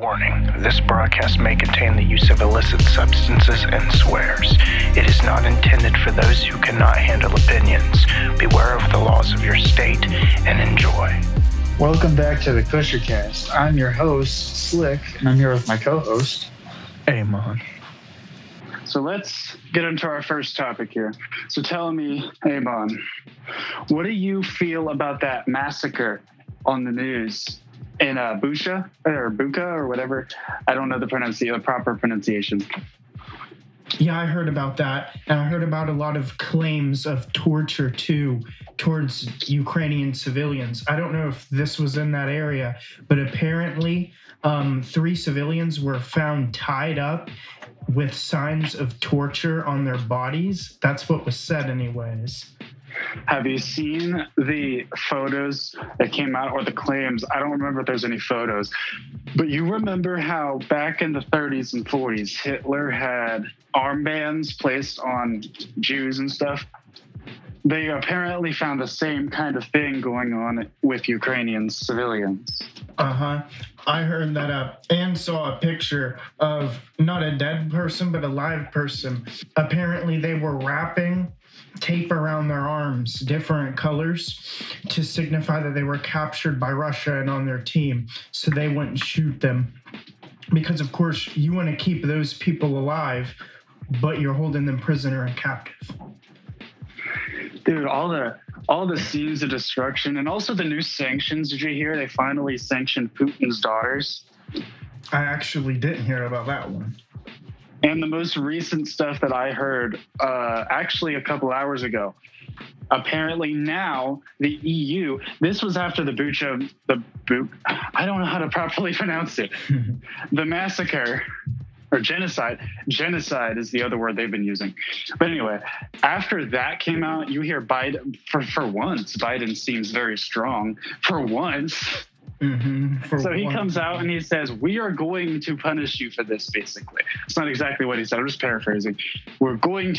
Warning, this broadcast may contain the use of illicit substances and swears. It is not intended for those who cannot handle opinions. Beware of the laws of your state and enjoy. Welcome back to the Kusher cast. I'm your host, Slick, and I'm here with my co-host, Amon. So let's get into our first topic here. So tell me, Amon, what do you feel about that massacre on the news in Bucha or whatever? I don't know the proper pronunciation. Yeah, I heard about that. And I heard about a lot of claims of torture, too, towards Ukrainian civilians. I don't know if this was in that area, but apparently 3 civilians were found tied up with signs of torture on their bodies. That's what was said anyways. Have you seen the photos that came out, or the claims? I don't remember if there's any photos, but you remember how back in the 30s and 40s, Hitler had armbands placed on Jews and stuff? They apparently found the same kind of thing going on with Ukrainian civilians. I heard that up and saw a picture of not a dead person, but a live person. Apparently they were wrapping tape around their arms, different colors, to signify that they were captured by Russia and on their team, so they wouldn't shoot them. Because, of course, you want to keep those people alive, but you're holding them prisoner and captive. Dude, all the scenes of destruction, and also the new sanctions. Did you hear they finally sanctioned Putin's daughters? I actually didn't hear about that one. And the most recent stuff that I heard, actually a couple hours ago, apparently now the EU, this was after the Bucha, I don't know how to properly pronounce it, the massacre, or genocide. Genocide is the other word they've been using. But anyway, after that came out, you hear Biden, for once, Biden seems very strong, for once. So he comes out and he says, we are going to punish you for this, basically. It's not exactly what he said. I'm just paraphrasing. We're going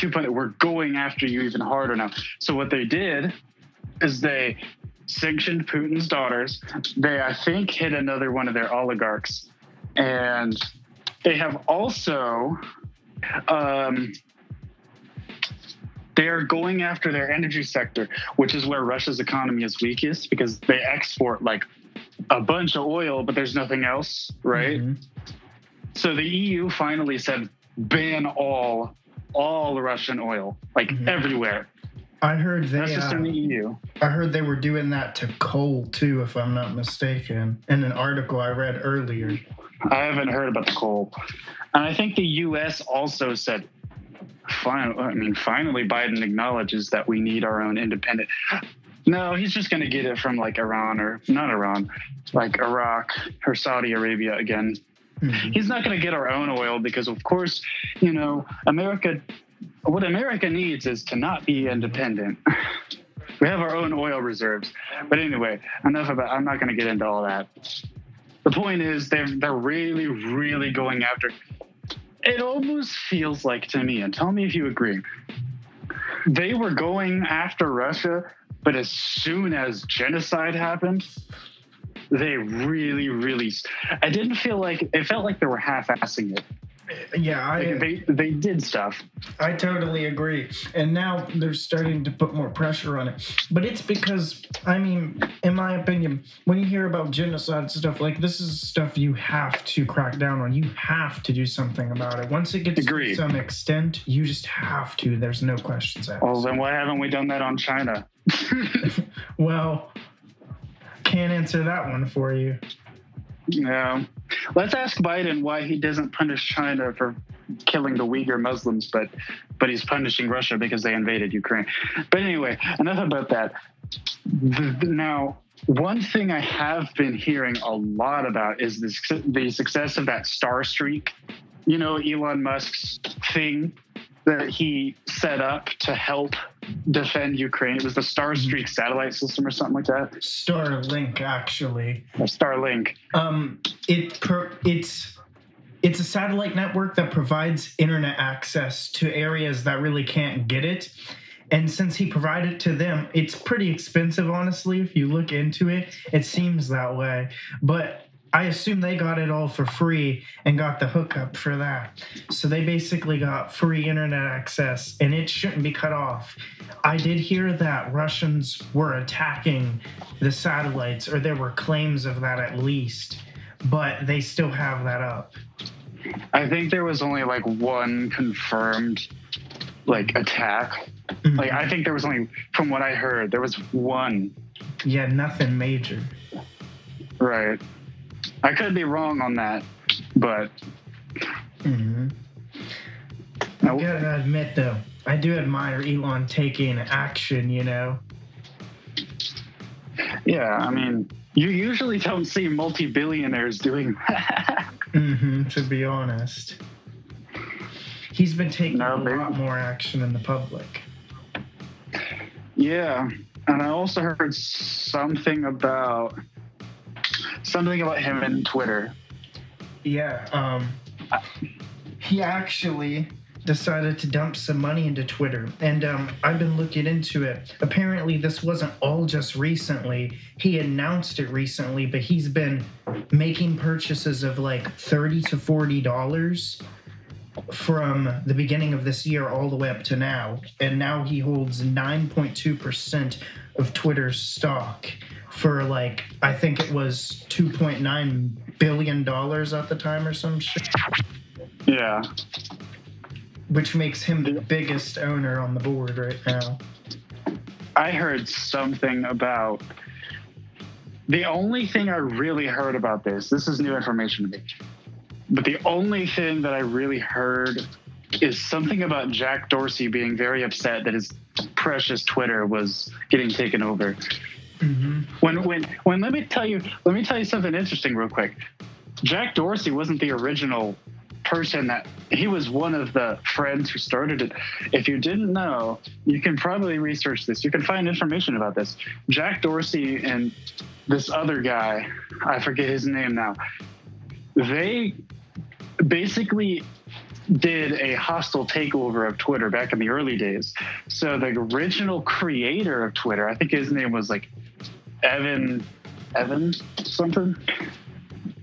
after you even harder now. So what they did is they sanctioned Putin's daughters. They, I think, hit another one of their oligarchs. And they have also, they're going after their energy sector, which is where Russia's economy is weakest, because they export like a bunch of oil, but there's nothing else, right? So the EU finally said, ban all Russian oil, like everywhere. I heard that's just in the EU. I heard they were doing that to coal too, if I'm not mistaken, in an article I read earlier. I haven't heard about the coal. And I think the US also said, finally Biden acknowledges that we need our own independent. No, he's just going to get it from like Iran, or not Iran, like Iraq or Saudi Arabia again. He's not going to get our own oil because, of course, what America needs is to not be independent. We have our own oil reserves. But anyway, I'm not going to get into all that. The point is they're really, really going after. It almost feels like to me, and tell me if you agree, they were going after Russia, but as soon as genocide happened, they really, really, it felt like they were half-assing it. Yeah, they did stuff. I totally agree. And now they're starting to put more pressure on it. But it's because, in my opinion, when you hear about genocide stuff, like this is stuff you have to crack down on. You have to do something about it. Once it gets to some extent, you just have to. There's no questions asked. Well, then why haven't we done that on China? Well, can't answer that one for you. Yeah. Let's ask Biden why he doesn't punish China for killing the Uyghur Muslims, but he's punishing Russia because they invaded Ukraine. But anyway, enough about that. Now, one thing I have been hearing a lot about is the success of that Star Streak. You know, Elon Musk's thing that he set up to help defend Ukraine. It was the Star Streak satellite system or something like that. Starlink, actually. Starlink. It's a satellite network that provides internet access to areas that really can't get it. And since he provided it to them, it's pretty expensive, honestly. If you look into it, it seems that way. But I assume they got it all for free and got the hookup for that. So they basically got free internet access, and it shouldn't be cut off. I did hear that Russians were attacking the satellites, or there were claims of that at least, but they still have that up. I think there was only like one confirmed like attack. Mm-hmm. Like I think there was only, from what I heard, there was one. Yeah, nothing major. Right. I could be wrong on that, but I gotta admit though, I do admire Elon taking action, you know. Yeah, I mean, you usually don't see multi-billionaires doing that. To be honest. He's been taking a lot more action in the public. Yeah, and I also heard something about him and Twitter. Yeah, he actually decided to dump some money into Twitter, and I've been looking into it. Apparently, this wasn't all just recently. He announced it recently, but he's been making purchases of like $30 to $40 from the beginning of this year all the way up to now, and now he holds 9.2% of Twitter's stock for like, I think it was $2.9 billion at the time or some shit. Yeah. Which makes him the biggest owner on the board right now. I heard something about, the only thing I really heard about this is new information to me, but the only thing that I really heard is something about Jack Dorsey being very upset that his precious Twitter was getting taken over. When let me tell you something interesting real quick. Jack Dorsey wasn't the original person he was one of the friends who started it. If you didn't know, you can probably research this. You can find information about this. Jack Dorsey and this other guy, I forget his name now, they basically did a hostile takeover of Twitter back in the early days. So the original creator of Twitter, I think his name was like Evan something.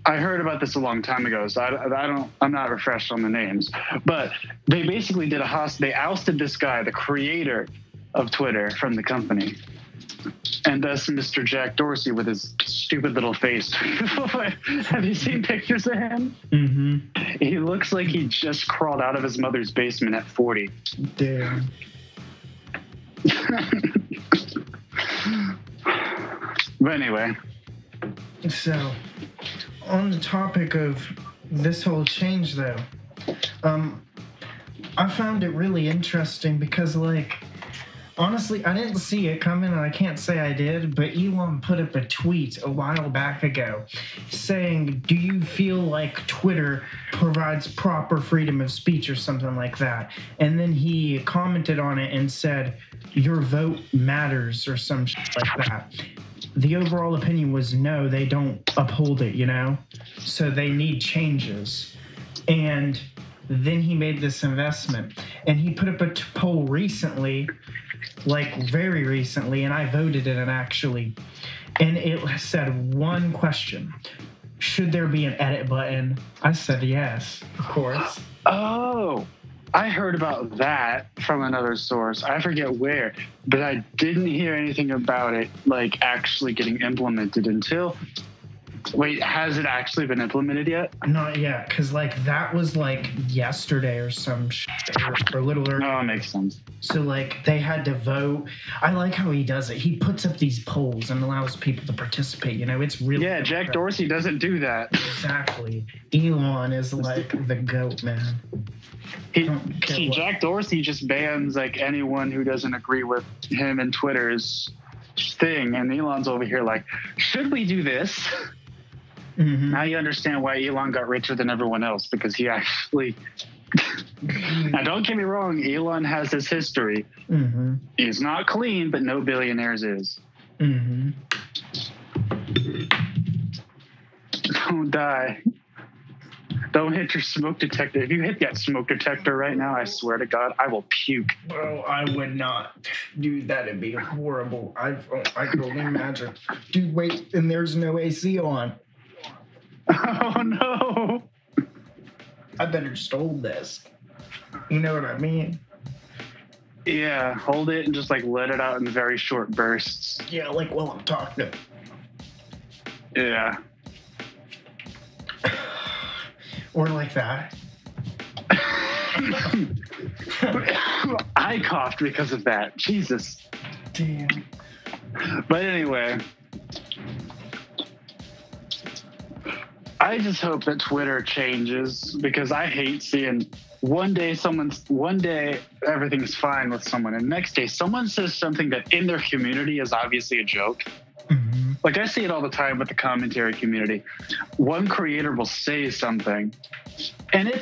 I heard about this a long time ago, so I'm not refreshed on the names. But they basically did they ousted this guy, the creator of Twitter, from the company. And thus Mr. Jack Dorsey with his stupid little face. Have you seen pictures of him? He looks like he just crawled out of his mother's basement at 40. Damn. But anyway. So, on the topic of this whole change, though, I found it really interesting because, like, honestly, I didn't see it coming, and I can't say I did, but Elon put up a tweet a while back ago saying, do you feel like Twitter provides proper freedom of speech or something like that? And then he commented on it and said, your vote matters or some shit like that. The overall opinion was no, they don't uphold it, you know? So they need changes. And then he made this investment. And he put up a poll recently, like very recently, and I voted in it actually. And it said one question. Should there be an edit button? I said yes, of course. Oh, I heard about that from another source. I forget where, but I didn't hear anything about it like actually getting implemented until... Wait, has it actually been implemented yet? Not yet, because like that was like yesterday or some shit, or a little earlier. Oh, it makes sense. So like they had to vote. I like how he does it. He puts up these polls and allows people to participate. You know, it's really Jack Dorsey doesn't do that. Exactly. Elon is like the GOAT, man. Jack Dorsey just bans like anyone who doesn't agree with him and Twitter's thing, and Elon's over here like, should we do this? Now you understand why Elon got richer than everyone else, because he actually... Now, don't get me wrong, Elon has his history. He's not clean, but no billionaires is. Don't die. Don't hit your smoke detector. If you hit that smoke detector right now, I swear to God, I will puke. Well, I would not do that. It'd be horrible. I could only imagine. Dude, wait, and there's no AC on. Oh no! I better stole this. You know what I mean? Yeah, hold it and just like let it out in very short bursts. Yeah, like while I'm talking. Yeah. Or like that. I coughed because of that. Jesus. Damn. But anyway, I just hope that Twitter changes because I hate seeing one day everything's fine with someone and next day someone says something that in their community is obviously a joke. Mm-hmm. Like I see it all the time with the commentary community. One creator will say something and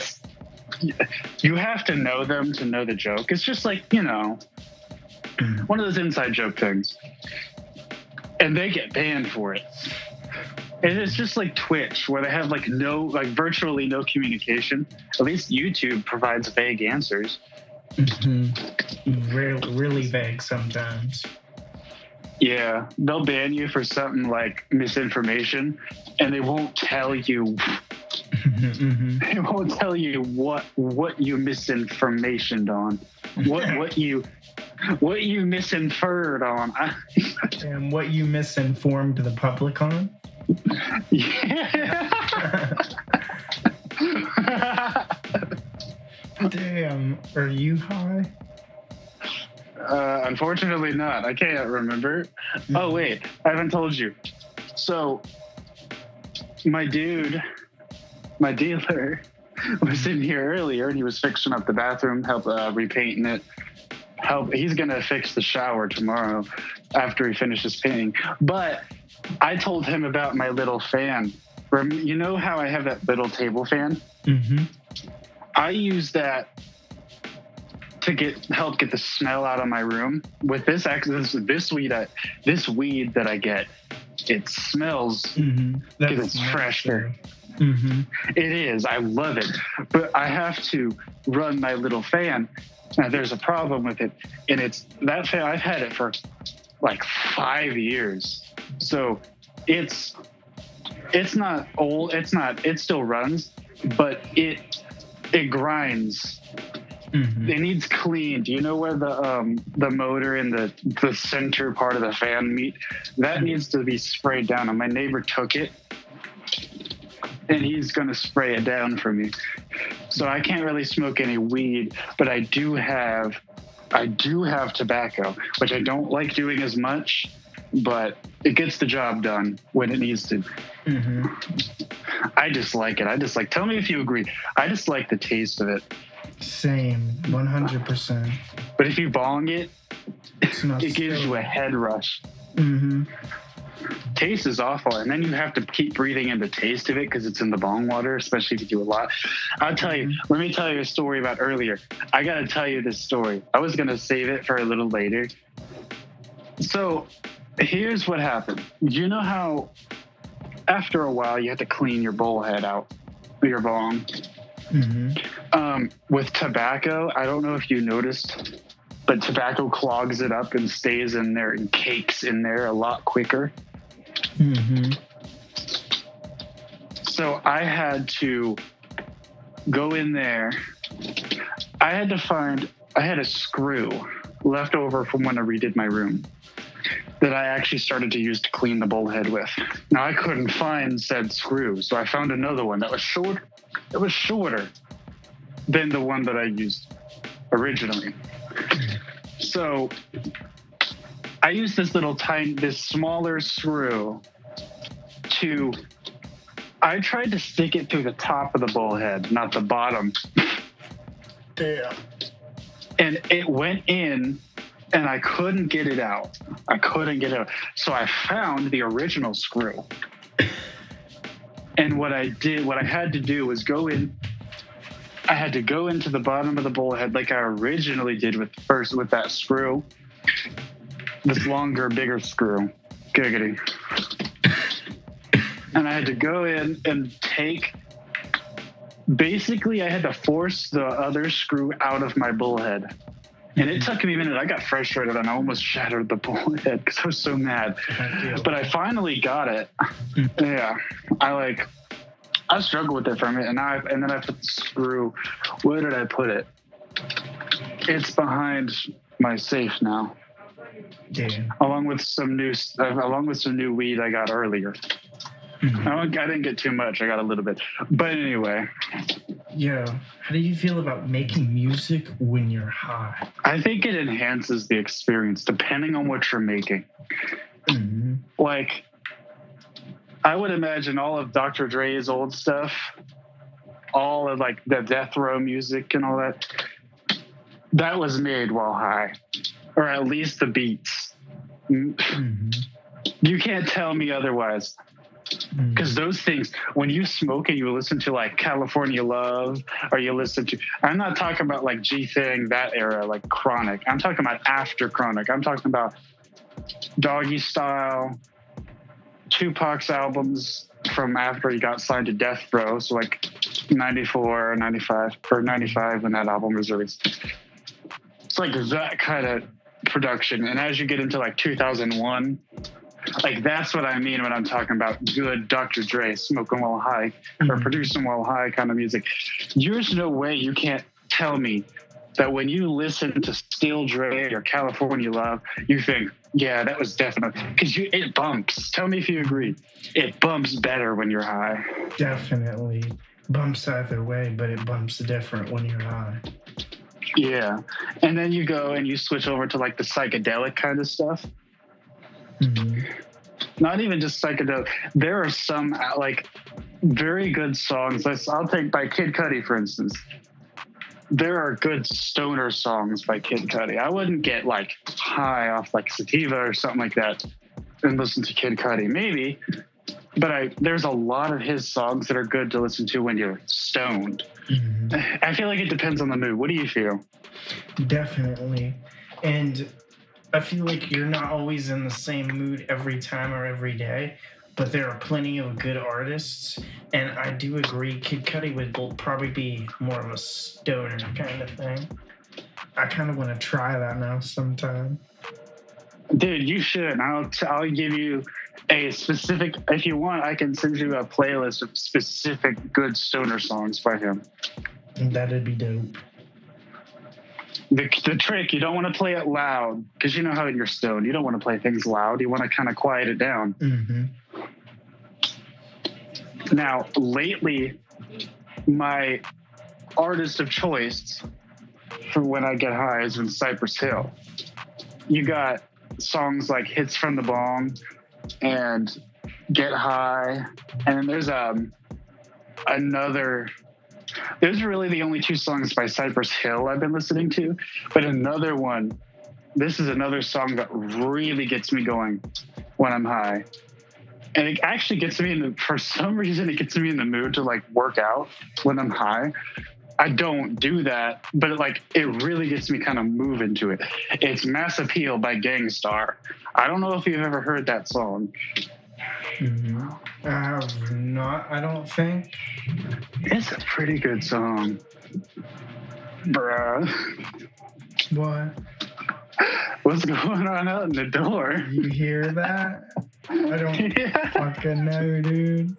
you have to know them to know the joke. It's just like, one of those inside joke things. And they get banned for it. And it's just like Twitch, where they have virtually no communication. At least YouTube provides vague answers. Mm-hmm. Really vague sometimes. Yeah, they'll ban you for something like misinformation, and they won't tell you. Mm-hmm. They won't tell you what you misinformationed on, what you misinferred on. And what you misinformed the public on. Yeah. Damn, are you high? Unfortunately not. I can't remember. Oh, wait. I haven't told you. So, my dealer, was in here earlier, and he was fixing up the bathroom, repainting it. He's going to fix the shower tomorrow after he finishes painting. But I told him about my little fan. You know how I have that little table fan? Mm-hmm. I use that to help get the smell out of my room. With this weed that I get, it smells because it's fresher. Mm-hmm. It is. I love it, but I have to run my little fan. Now there's a problem with it, and it's that fan. I've had it for like 5 years, so it's not old. It still runs, but it grinds. Mm-hmm. It needs cleaned. Do you know where the motor and the center part of the fan meet? That needs to be sprayed down. And my neighbor took it, and he's going to spray it down for me. So I can't really smoke any weed, but I do have tobacco, which I don't like doing as much, but it gets the job done when it needs to. Mm-hmm. I just like it. Tell me if you agree. I just like the taste of it. Same, 100%. But if you bong it, it gives you a head rush. Mm-hmm. Taste is awful, and then you have to keep breathing in the taste of it because it's in the bong water, especially if you do a lot. I'll tell you. Let me tell you a story about earlier. I got to tell you this story. I was going to save it for a little later. So here's what happened. You know how after a while you have to clean your bowl head out, your bong? Mm-hmm. With tobacco, I don't know if you noticed, but tobacco clogs it up and stays in there and cakes in there a lot quicker. Mm-hmm. So I had to go in there. I had a screw left over from when I redid my room that I actually started to use to clean the bowl head with. Now I couldn't find said screw, so I found another one that was short. It was shorter than the one that I used originally. So I used this smaller screw I tried to stick it through the top of the bowl head, not the bottom. Damn. And it went in, and I couldn't get it out. So I found the original screw. And what I had to do was I had to go into the bottom of the bowl head like I originally did with that screw. This longer, bigger screw. Giggity. And I had to go in and basically I had to force the other screw out of my bowl head. And it took me a minute. I got frustrated and I almost shattered the bowl head because I was so mad. But I finally got it. Yeah. I struggled with it for a minute, and then I put the screw. Where did I put it? It's behind my safe now. Damn. Along with some new weed I got earlier. Mm-hmm. I didn't get too much. I got a little bit. But anyway. Yo, how do you feel about making music when you're high? I think it enhances the experience depending on what you're making. Mm-hmm. Like, I would imagine all of Dr. Dre's old stuff, all of like the death row music and all that was made while high, or at least the beats. Mm-hmm. You can't tell me otherwise. Because those things, when you smoke and you listen to like California Love, or you listen to, I'm not talking about like G-Thing, that era, like Chronic. I'm talking about after Chronic. I'm talking about Doggy Style, Tupac's albums from after he got signed to Death Row, so like 94, 95, or 95 when that album was released. It's like that kind of production. And as you get into like 2001, like that's what I mean when I'm talking about good Dr. Dre smoking while high or producing while high kind of music. There's no way you can't tell me that when you listen to Still Dre or California Love, you think, yeah, that was definitely, because it bumps. Tell me if you agree. It bumps better when you're high. Definitely bumps either way, but it bumps different when you're high. Yeah. And then you go and you switch over to like the psychedelic kind of stuff. Mm-hmm. Not even just psychedelic. There are some like very good songs. I'll take by Kid Cudi, for instance. There are good stoner songs by Kid Cudi. I wouldn't get like high off like sativa or something like that and listen to Kid Cudi. Maybe, but there's a lot of his songs that are good to listen to when you're stoned. Mm-hmm. I feel like it depends on the mood. What do you feel? Definitely. And I feel like you're not always in the same mood every time or every day, but there are plenty of good artists, and I do agree Kid Cudi would probably be more of a stoner kind of thing. I kind of want to try that now sometime. Dude, you should. I'll give you a specific, if you want, I can send you a playlist of specific good stoner songs by him. That'd be dope. The trick, you don't want to play it loud, because you know how you're stoned. You don't want to play things loud. You want to kind of quiet it down. Mm-hmm. Now, lately, my artist of choice for when I get high has been Cypress Hill. You got songs like Hits from the Bong and Get High. And then there's there's really the only two songs by Cypress Hill I've been listening to. But another one, this is another song that really gets me going when I'm high. And it actually gets me for some reason, it gets me in the mood to like work out when I'm high. I don't do that, but it really gets me kind of moving to it. It's Mass Appeal by Gangstar. I don't know if you've ever heard that song. Mm-hmm. I have not, I don't think. It's a pretty good song. Bruh. What? What's going on out in the door? You hear that? I don't fucking know, dude.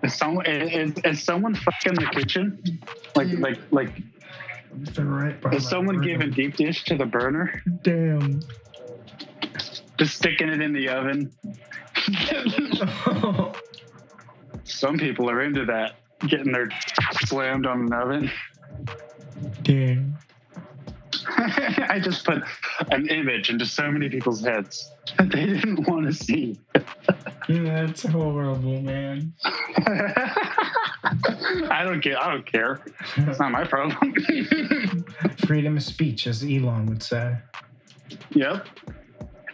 Is someone fucking in the kitchen? They're right by is someone giving deep dish to the burner? Damn. Just sticking it in the oven. Some people are into that, getting their slammed on an oven. Damn. I just put an image into so many people's heads that they didn't want to see. That's horrible, man. I don't care. It's not my problem. Freedom of speech, as Elon would say. Yep.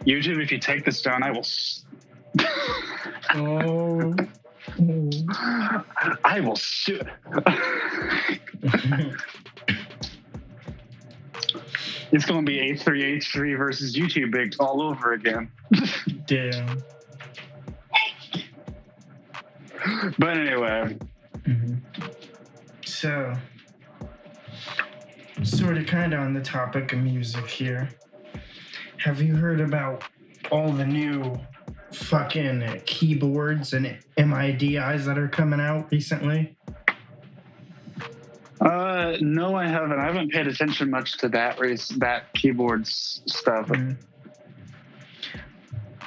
YouTube, if you take this down, I will. Oh. I will sue. It's going to be H3H3 versus YouTube Big all over again. Damn. But anyway. Mm-hmm. So, sort of kind of on the topic of music here. Have you heard about all the new fucking keyboards and MIDIs that are coming out recently? No, I haven't. I haven't paid attention much to that keyboards stuff.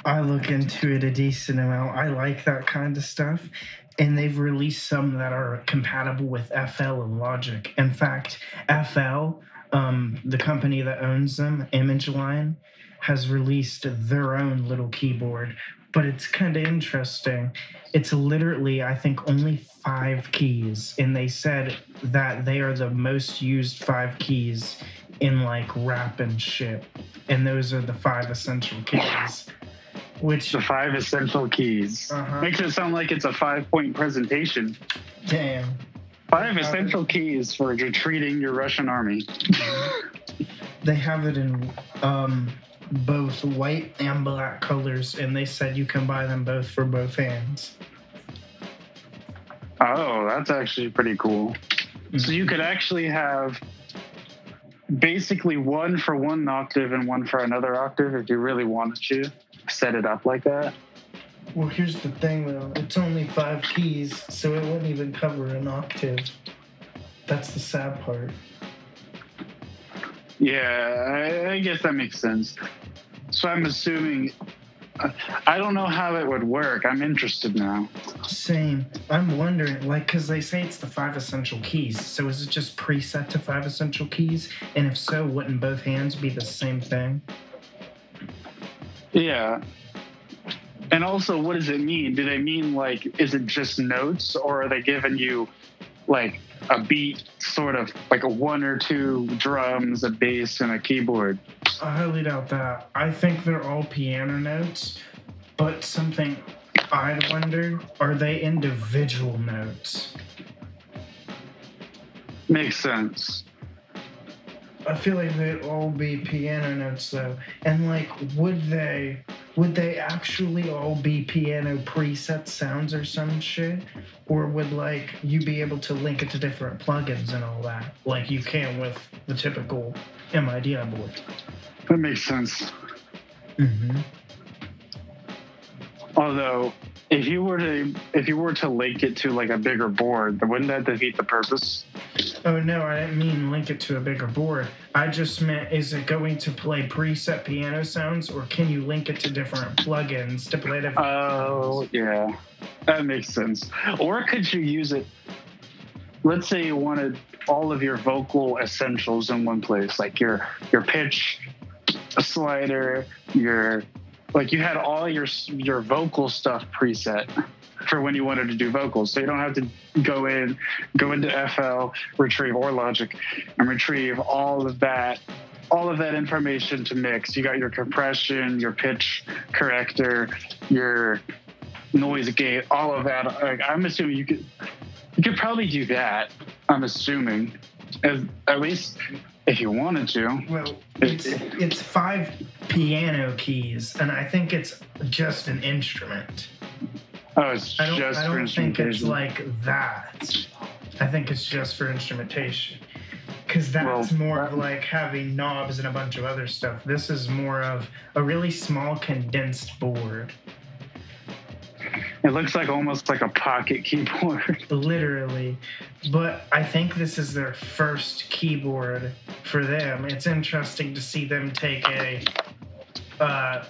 I look into it a decent amount. I like that kind of stuff. And they've released some that are compatible with FL and Logic. In fact, FL, the company that owns them, ImageLine, has released their own little keyboard. But it's kind of interesting. It's literally, I think, only 5 keys. And they said that they are the most used 5 keys in like rap and shit. And those are the 5 essential keys. Which the 5 essential keys makes it sound like it's a 5-point presentation. Damn. 5 essential keys for retreating your Russian army. They have it in both white and black colors, and they said you can buy them both for both hands. Oh, that's actually pretty cool. Mm-hmm. So you could actually have basically one for one octave and one for another octave if you really wanted to set it up like that. Well, here's the thing though, it's only 5 keys, so it wouldn't even cover an octave. That's the sad part. Yeah, I guess that makes sense. So I'm assuming, I don't know how it would work. I'm interested now. Same. I'm wondering, like, because they say it's the 5 essential keys. So is it just preset to 5 essential keys? And if so, wouldn't both hands be the same thing? Yeah. And also, what does it mean? Do they mean, like, is it just notes? Or are they giving you, like, a beat, sort of, like a 1 or 2 drums, a bass, and a keyboard? I highly doubt that. I think they're all piano notes, but something I'd wonder, are they individual notes? Makes sense. I feel like they'd all be piano notes though. And like, would they actually all be piano preset sounds or some shit? Or would like you be able to link it to different plugins and all that, like you can with the typical MIDI board? That makes sense. Mm-hmm. Although, if you were to link it to like a bigger board, wouldn't that defeat the purpose? Oh no, I didn't mean link it to a bigger board. I just meant, is it going to play preset piano sounds, or can you link it to different plugins to play different sounds? Yeah, that makes sense. Or could you use it? Let's say you wanted all of your vocal essentials in one place, like your pitch, a slider, you had all your vocal stuff preset for when you wanted to do vocals. So you don't have to go into FL, retrieve, or Logic, and retrieve all of that information to mix. You got your compression, your pitch corrector, your noise gate, all of that. Like, I'm assuming you could probably do that. I'm assuming, at least if you wanted to. Well, it's 5 piano keys, and I think it's just an instrument. Oh, it's just for instrumentation. I don't think it's like that. I think it's just for instrumentation. Because that's more of like having knobs and a bunch of other stuff. This is more of a really small condensed board. It looks like almost like a pocket keyboard. Literally. But I think this is their first keyboard for them. It's interesting to see them take a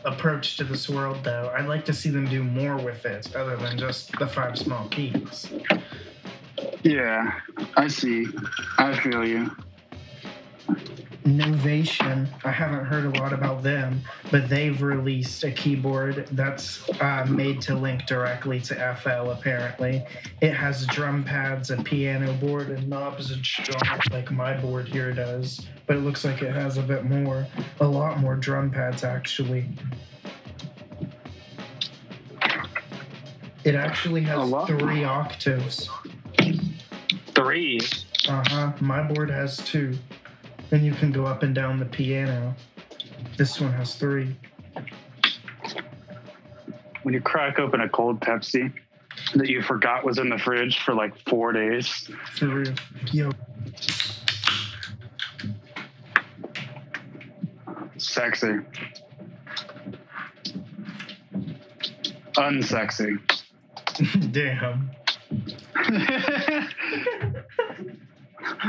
approach to this world, though. I'd like to see them do more with it other than just the 5 small keys. Yeah, I see. I feel you. Novation, I haven't heard a lot about them, but they've released a keyboard that's made to link directly to FL, apparently. It has drum pads, a piano board, and knobs and strings like my board here does, but it looks like it has a lot more drum pads, actually. It actually has 3 octaves. 3? Uh-huh, my board has 2. Then you can go up and down the piano. This one has 3. When you crack open a cold Pepsi that you forgot was in the fridge for like 4 days. For real. Yo. Sexy. Unsexy. Damn.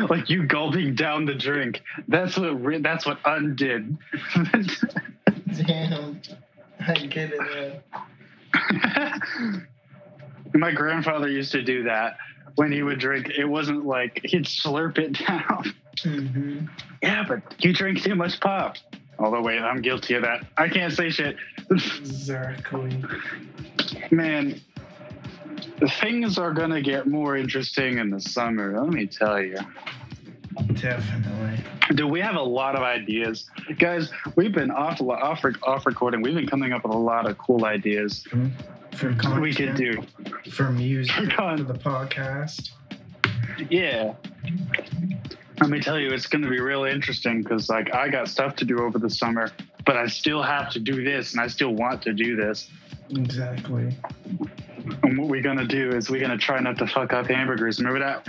Like you gulping down the drink. That's what undid. Damn. I get it. My grandfather used to do that when he would drink. It wasn't like he'd slurp it down. Mm-hmm. Yeah, but you drink too much pop. Although, wait, I'm guilty of that. I can't say shit. Exactly. Man, things are going to get more interesting in the summer. Let me tell you. Definitely. Dude, we have a lot of ideas. Guys, we've been off recording. We've been coming up with a lot of cool ideas. For content, we could do. For music, for the podcast. Yeah. Let me tell you, it's going to be really interesting because, like, I got stuff to do over the summer, but I still have to do this, and I still want to do this. Exactly. And what we're going to do is we're going to try not to fuck up hamburgers. Remember that?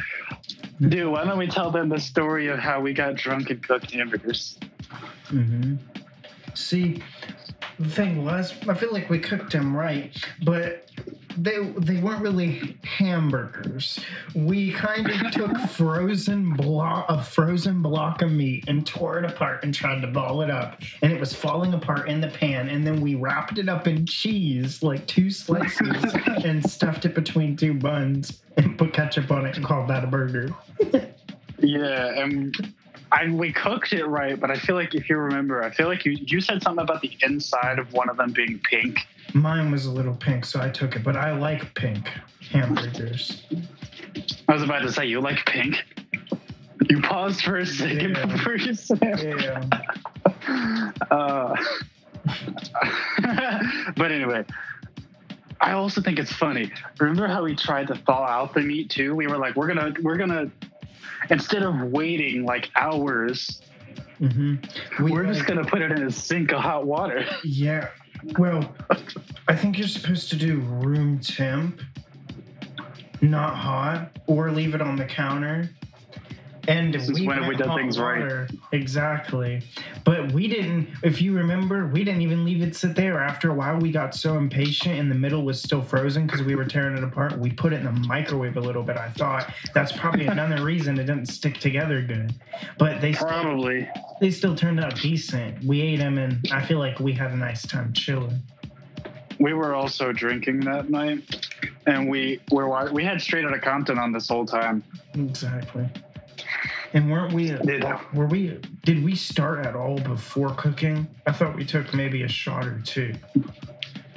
Dude, why don't we tell them the story of how we got drunk and cooked hamburgers? Mm-hmm. See, the thing was, I feel like we cooked them right, but they weren't really hamburgers. We kind of took a frozen block of meat and tore it apart and tried to ball it up, and it was falling apart in the pan, and then we wrapped it up in cheese, like 2 slices, and stuffed it between 2 buns and put ketchup on it and called that a burger. Yeah, and we cooked it right, but I feel like if you remember, I feel like you said something about the inside of one of them being pink. Mine was a little pink, so I took it, but I like pink hamburgers. I was about to say, you like pink? You paused for a second before you said Yeah. But anyway, I also think it's funny. Remember how we tried to thaw out the meat too? We were like, we're gonna instead of waiting like hours, we're just gonna put it in a sink of hot water. Yeah. Well, I think you're supposed to do room temp, not hot, or leave it on the counter. And this is when we did things right. Exactly. But we didn't, if you remember, we didn't even leave it sit there. After a while, we got so impatient and the middle was still frozen because we were tearing it apart. We put it in the microwave a little bit, I thought. That's probably another reason it didn't stick together good. But they still turned out decent. We ate them and I feel like we had a nice time chilling. We were also drinking that night and we had Straight Outta Compton on this whole time. Exactly. And did we start at all before cooking? I thought we took maybe a shot or 2.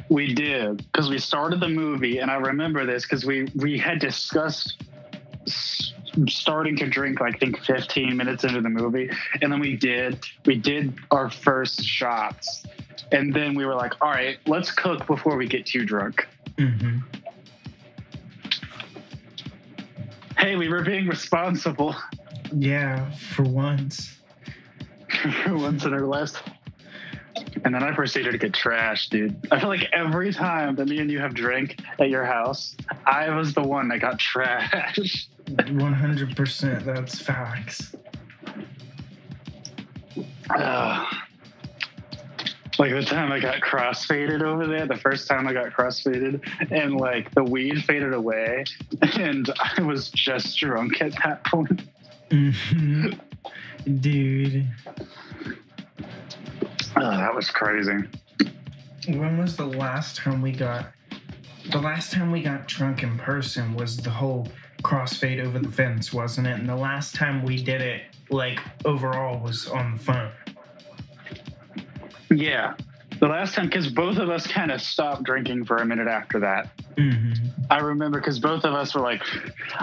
We did, because we started the movie, and I remember this because we had discussed starting to drink, I think 15 minutes into the movie, and then we did our first shots, and then we were like, all right, let's cook before we get too drunk. Mm-hmm. Hey, we were being responsible. Yeah, for once. For once in our lives. And then I proceeded to get trashed, dude. I feel like every time that me and you have drank at your house, I was the one that got trashed. 100%, that's facts. Like the time I got crossfaded over there, the first time I got crossfaded, and like the weed faded away, and I was just drunk at that point. Mm-hmm. Dude. Oh, that was crazy. When was the last time we got drunk in person was the whole crossfade over the fence, wasn't it? And the last time we did it, like, overall was on the phone. Yeah. The last time, because both of us kind of stopped drinking for a minute after that. Mm-hmm. I remember because both of us were like,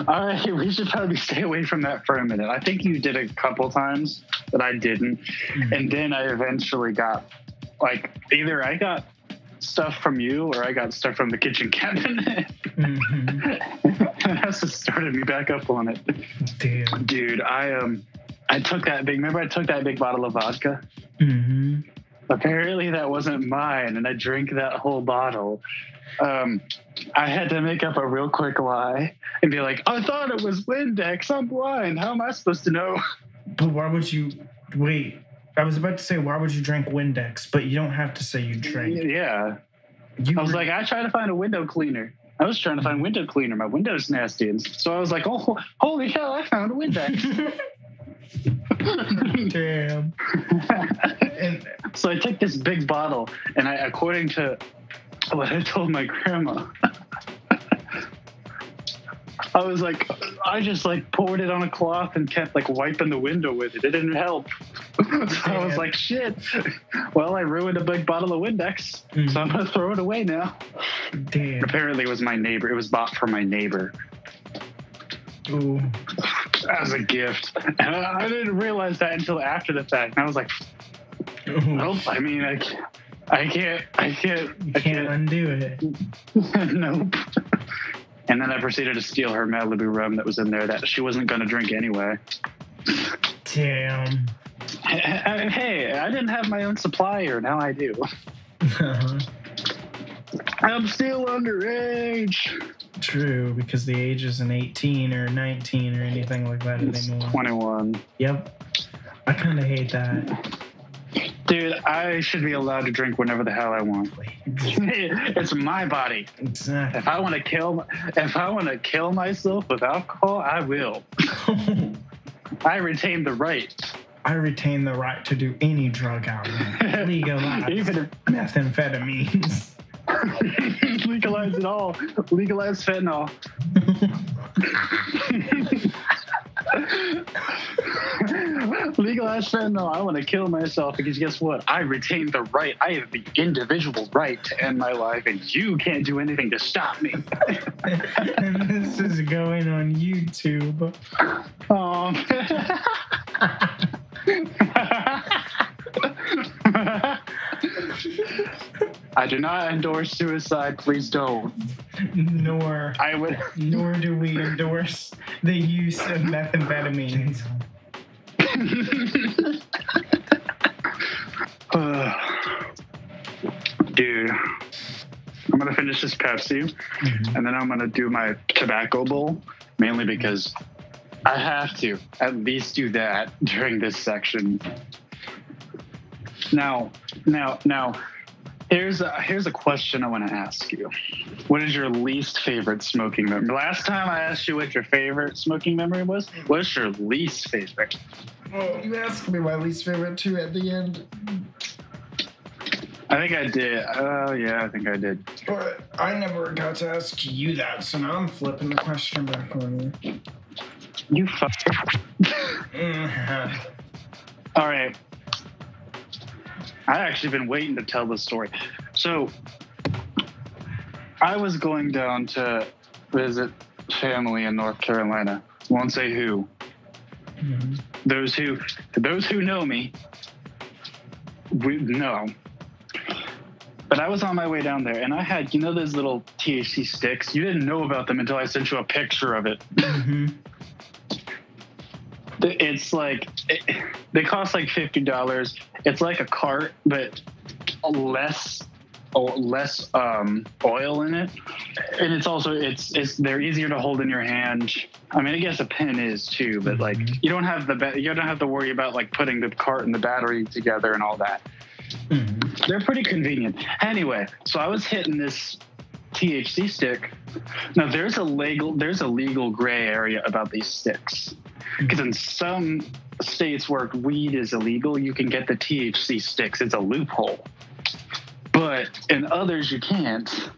all right, we should probably stay away from that for a minute. I think you did a couple times, but I didn't. Mm-hmm. And then I eventually got, like, either I got stuff from you or I got stuff from the kitchen cabinet. Mm-hmm. And that's what started me back up on it. Damn. Dude, I took that big, remember I took that big bottle of vodka? Mm-hmm. Apparently that wasn't mine, and I drank that whole bottle. I had to make up a real quick lie and be like, I thought it was Windex. I'm blind. How am I supposed to know? But why would you... Wait, I was about to say, why would you drink Windex? But you don't have to say you drank. Yeah. I was like, I tried to find a window cleaner. I was trying to find window cleaner. My window's nasty. And so I was like, oh, holy hell, I found a Windex. Damn. And so I took this big bottle, and according to what I told my grandma, I just poured it on a cloth and kept wiping the window with it. It didn't help. So I was like, shit. Well, I ruined a big bottle of Windex, so I'm going to throw it away now. Damn. Apparently it was my neighbor. It was bought from my neighbor. Ooh. As a gift. And I didn't realize that until after the fact. And I was like, nope. I mean, I can't undo it. Nope. And then I proceeded to steal her Malibu rum that was in there that she wasn't going to drink anyway. Damn. Hey, I didn't have my own supplier. Now I do. Uh-huh. I'm still underage. True, because the age isn't 18 or 19 or anything like that anymore. 21. Yep. I kind of hate that. Dude, I should be allowed to drink whenever the hell I want. It's my body. Exactly. If I want to kill myself with alcohol, I will. I retain the right. I retain the right to do any drug out there. Legalize Even if methamphetamines. legalize it all. Legalize fentanyl. Legalize fentanyl. I want to kill myself because guess what? I retain the right. I have the individual right to end my life, and you can't do anything to stop me. And this is going on YouTube. I do not endorse suicide. Please don't. Nor do we endorse the use of methamphetamines. Dude, I'm gonna finish this Pepsi, and then I'm gonna do my tobacco bowl, mainly because I have to at least do that during this section. Now, here's a question I want to ask you. What is your least favorite smoking memory? Last time I asked you what your favorite smoking memory was. What's your least favorite? Well, you asked me my least favorite too at the end. I think I did. Oh, yeah, I think I did. But I never got to ask you that, so now I'm flipping the question back on you. You fuck. All right. I've actually been waiting to tell this story. So, I was going down to visit family in North Carolina. Won't say who. Mm-hmm. Those who know me, we know. But I was on my way down there, and I had, those little THC sticks? You didn't know about them until I sent you a picture of it. Mm-hmm. It's they cost $50. It's like a cart, but less oil in it, and it's also they're easier to hold in your hand. I mean, I guess a pen is too, but you don't have to worry about putting the cart and the battery together and all that. Mm-hmm. They're pretty convenient. Anyway, so I was hitting this THC stick. Now there's a legal gray area about these sticks. Because in some states where weed is illegal, you can get the THC sticks. It's a loophole. But in others, you can't.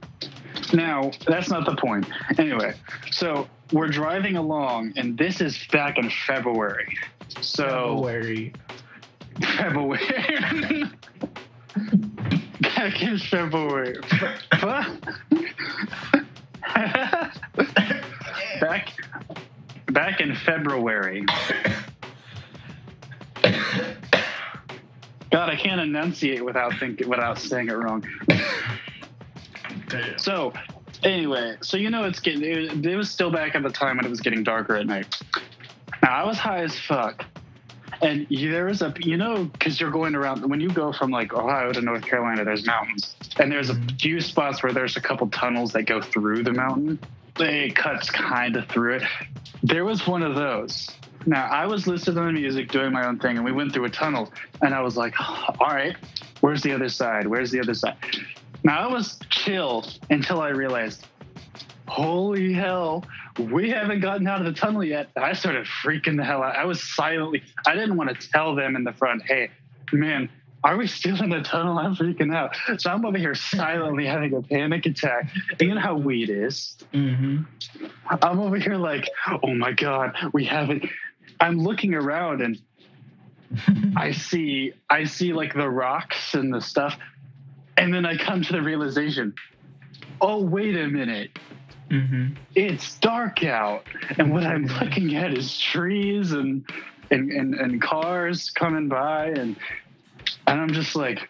Now, that's not the point. Anyway, so we're driving along, and this is back in February. February. Back in February. Back in February. God, I can't enunciate without saying it wrong. Damn. So, anyway, it was still back at the time when it was getting darker at night. Now, I was high as fuck. And there was because you're going around, when you go from Ohio to North Carolina, there's mountains. And there's a few spots where there's a couple tunnels that go through the mountain. It cuts kind of through it. There was one of those. Now, I was listening to the music, doing my own thing, and we went through a tunnel. And I was like, all right, where's the other side? Now, I was chill until I realized, holy hell, we haven't gotten out of the tunnel yet. And I started freaking the hell out. I was I didn't want to tell them in the front, hey, man, are we still in the tunnel? I'm freaking out. So I'm over here silently having a panic attack. And you know how weed is? Mm-hmm. I'm over here like, oh my God, we haven't. I'm looking around and I see like the rocks and the stuff. And then I come to the realization, oh, wait a minute. Mm-hmm. It's dark out. And what I'm looking at is trees and cars coming by. And I'm just like,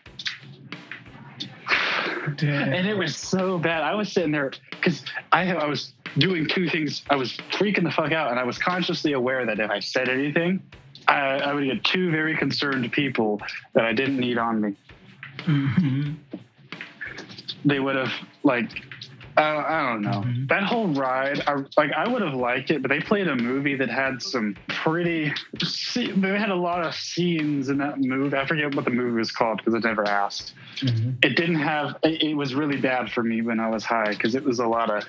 Damn. and it was so bad. I was sitting there because I was doing two things. I was freaking the fuck out, and I was consciously aware that if I said anything, I would get two very concerned people that I didn't need on me. Mm-hmm. They would have, like, I don't know. Mm-hmm. That whole ride, I would have liked it, but they played a movie that had some pretty. They had a lot of scenes in that movie. I forget what the movie was called because I never asked. Mm-hmm. It didn't have. It was really bad for me when I was high because it was a lot of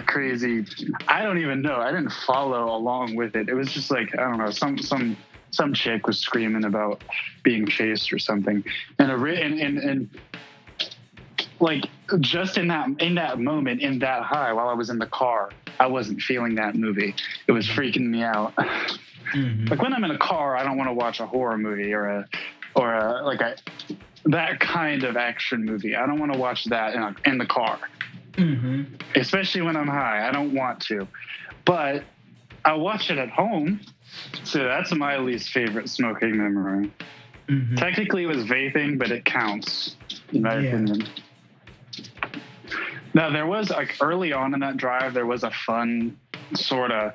crazy. I don't even know. I didn't follow along with it. It was just like, I don't know, some chick was screaming about being chased or something, and like just in that moment, in that high, while I was in the car, I wasn't feeling that movie. It was freaking me out. Mm-hmm. Like when I'm in a car, I don't want to watch a horror movie or that kind of action movie. I don't want to watch that in the car, Mm-hmm. especially when I'm high. I don't want to, but I watch it at home. So that's my least favorite smoking memory. Mm-hmm. Technically, it was vaping, but it counts, in my opinion. Now, there was, like, early on in that drive, there was a fun sort of,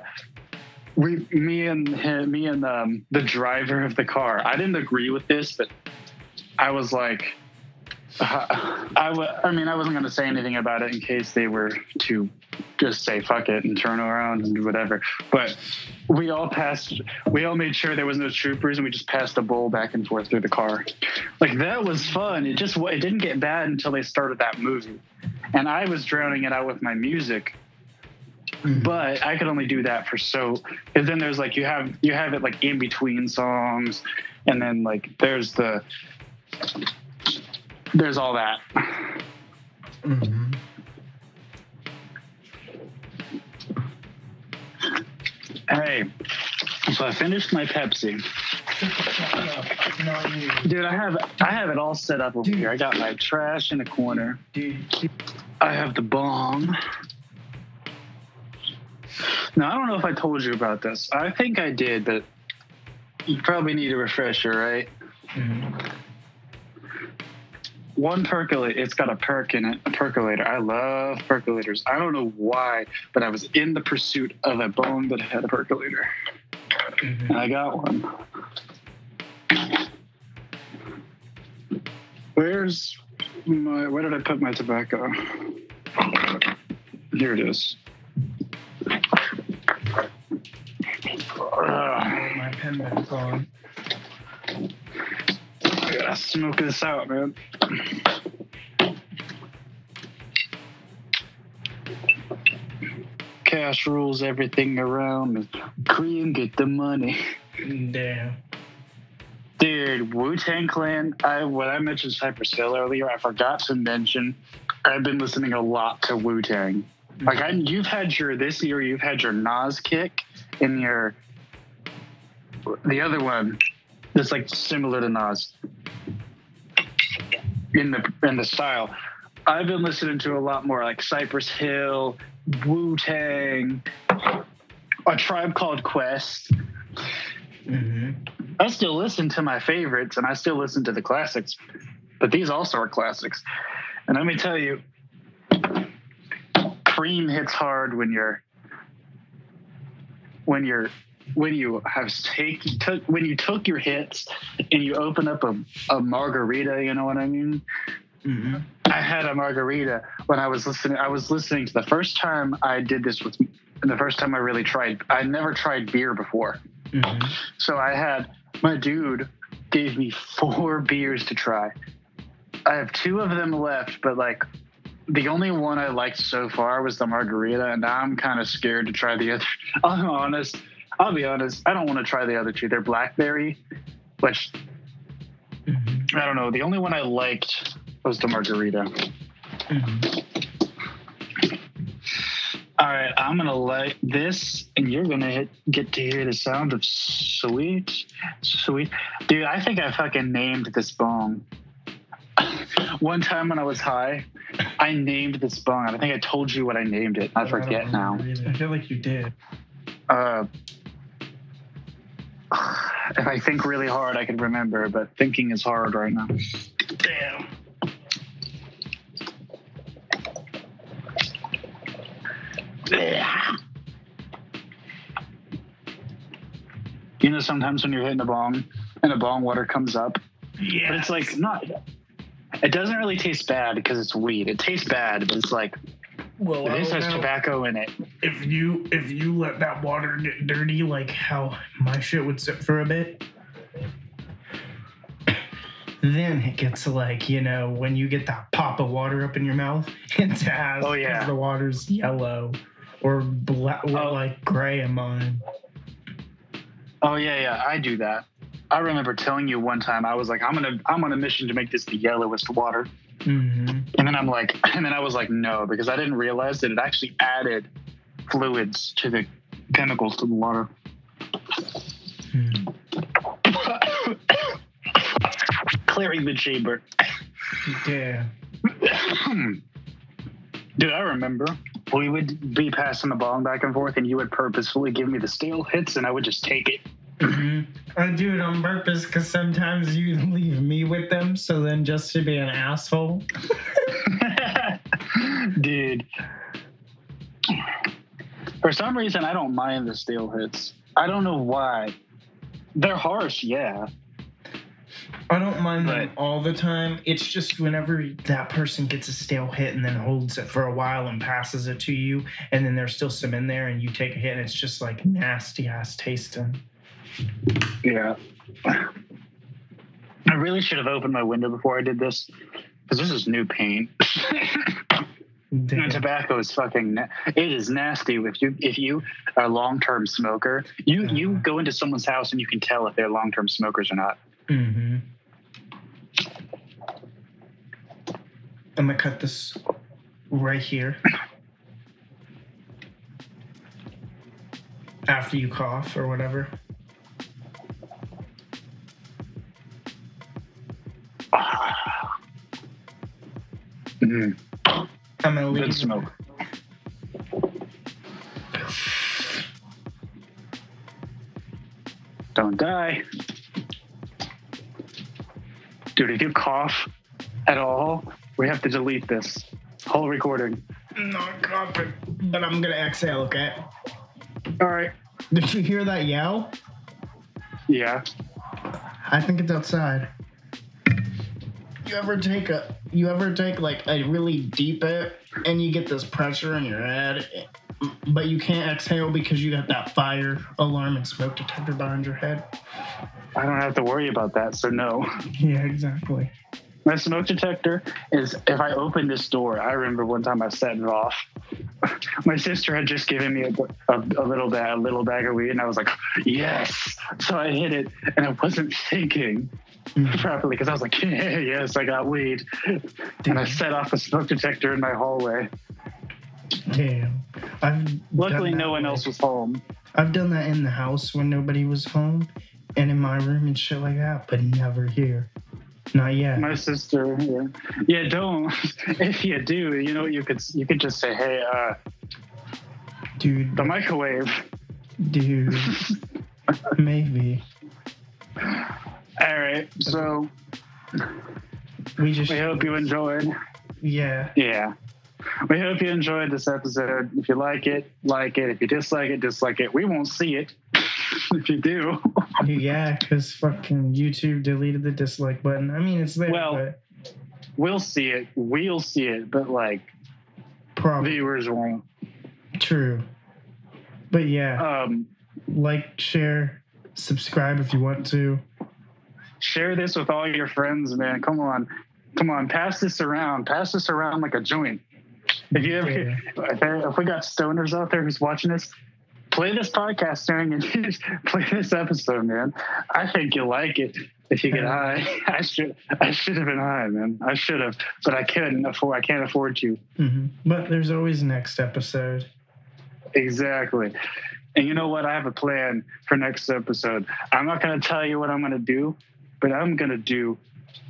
me and the driver of the car, I didn't agree with this, but I was like, I wasn't going to say anything about it in case they were to just say fuck it and turn around and whatever. But we all made sure there was no troopers, and we just passed a bowl back and forth through the car. Like, that was fun. It didn't get bad until they started that movie. And I was drowning it out with my music. Mm-hmm. But I could only do that because then there's like, you have it like in between songs, and then like there's all that. Mm-hmm. Hey, so I finished my Pepsi. Dude, I have it all set up over here. I got my trash in the corner. I have the bong. Now, I don't know if I told you about this. I think I did, but you probably need a refresher, right? Mm-hmm. One percolator, it's got a perk in it, a percolator. I love percolators. I don't know why, but I was in the pursuit of a bong that had a percolator. Mm-hmm. And I got one. Where did I put my tobacco? Here it is. My pen back on. I gotta smoke this out, man. Cash rules everything around me. Cream, get the money. Damn. Dude, Wu-Tang Clan, when I mentioned Cypress Hill earlier, I forgot to mention I've been listening a lot to Wu-Tang. Like, you've had your Nas kick in the other one that's like similar to Nas in the style. I've been listening to a lot more like Cypress Hill, Wu-Tang, A Tribe Called Quest. Mm-hmm. I still listen to my favorites and I still listen to the classics, but these also are classics. And let me tell you, Cream hits hard when you took your hits and you open up a margarita, you know what I mean? Mm-hmm. I had a margarita when I was listening. I was listening to the first time I did this the first time I really tried. I never tried beer before. Mm-hmm. So my dude gave me 4 beers to try. I have 2 of them left, but like The only one I liked so far was the margarita, and now I'm kind of scared to try the other. I'll be honest. I don't want to try the other two. They're blackberry, which I don't know. The only one I liked was the margarita. All right, I'm gonna light this, and you're gonna get to hear the sound of sweet. Dude, I think I fucking named this bong. One time when I was high, I named this bong. I think I told you what I named it. I forget now. I feel like you did. If I think really hard, I can remember, but thinking is hard right now. Damn. You know, sometimes when you're hitting a bong and the bong water comes up, but it's like it doesn't really taste bad because it's weed. It tastes bad, but it's like, this has tobacco in it. If you let that water get dirty, like how my shit would sit for a bit, then it gets like, you know, when you get that pop of water up in your mouth, it's as the water's yellow or black or like gray in mine. Oh yeah, I do that. I remember telling you one time I was like, I'm on a mission to make this the yellowest water. And then I was like, no, because I didn't realize that it actually added fluids to the chemicals to the water. Clearing the chamber. Yeah. Dude, I remember we would be passing the bong back and forth, and you would purposefully give me the stale hits, and I would just take it. I do it on purpose because sometimes you leave me with them, so then just to be an asshole. Dude. For some reason, I don't mind the stale hits. I don't know why. They're harsh, yeah. I don't mind them all the time. It's just whenever that person gets a stale hit and then holds it for a while and passes it to you, and then there's still some in there and you take a hit and it's just like nasty ass tasting. Yeah. I really should have opened my window before I did this, because this is new paint. And tobacco is it is nasty. If you are a long-term smoker, you go into someone's house and you can tell if they're long-term smokers or not. I'm gonna cut this right here after you cough or whatever. I'm gonna leave. Good smoke. Don't die. Dude, if you cough at all, we have to delete this whole recording. I'm not coughing, but I'm gonna exhale, okay? All right. Did you hear that yell? Yeah. I think it's outside. You ever take like a really deep it and you get this pressure in your head, but you can't exhale because you got that fire alarm and smoke detector behind your head? I don't have to worry about that, so no. Yeah, exactly. My smoke detector is, if I open this door, I remember one time I set it off. My sister had just given me a little bag of weed, and I was like, yes. So I hit it, and I wasn't thinking properly because I was like, yeah, yes, I got weed. And I set off a smoke detector in my hallway. Damn. Luckily, no one else was home. I've done that in the house when nobody was home and in my room and shit like that, but never here. Not yet. My sister, yeah, don't. If you do, you know, you could just say, hey, dude, the microwave. Dude, maybe. All right, so we hope you enjoyed. Yeah. Yeah. We hope you enjoyed this episode. If you like it, like it. If you dislike it, dislike it. We won't see it if you do. Yeah, because fucking YouTube deleted the dislike button. I mean, it's there. Well, but we'll see it. We'll see it, but like, viewers won't. True. But yeah, like, share, subscribe if you want to. Share this with all your friends, man. Come on. Pass this around. Pass this around like a joint. If you ever, if we got stoners out there who's watching this, play this podcast during and play this episode, man. I think you'll like it if you get high. I should have been high, man. I should have, but I can't afford to. Mm-hmm. But there's always next episode. Exactly. And you know what? I have a plan for next episode. I'm not going to tell you what I'm going to do, but I'm going to do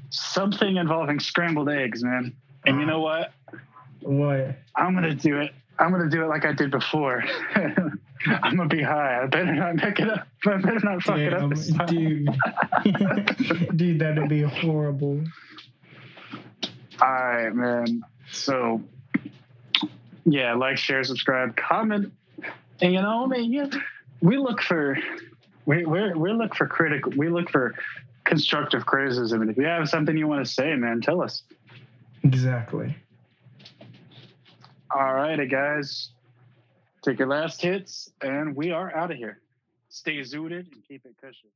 something involving scrambled eggs, man. And you know what? What? I'm going to do it. I'm going to do it like I did before. I'm going to be high. I better not make it up. I better not fuck it up this time. Dude, that'd be horrible. All right, man. So, yeah, like, share, subscribe, comment. And you know, man, yeah, we look for constructive criticism. And if you have something you want to say, man, tell us. Exactly. All righty, guys. Take your last hits, and we are out of here. Stay zooted and keep it cushy.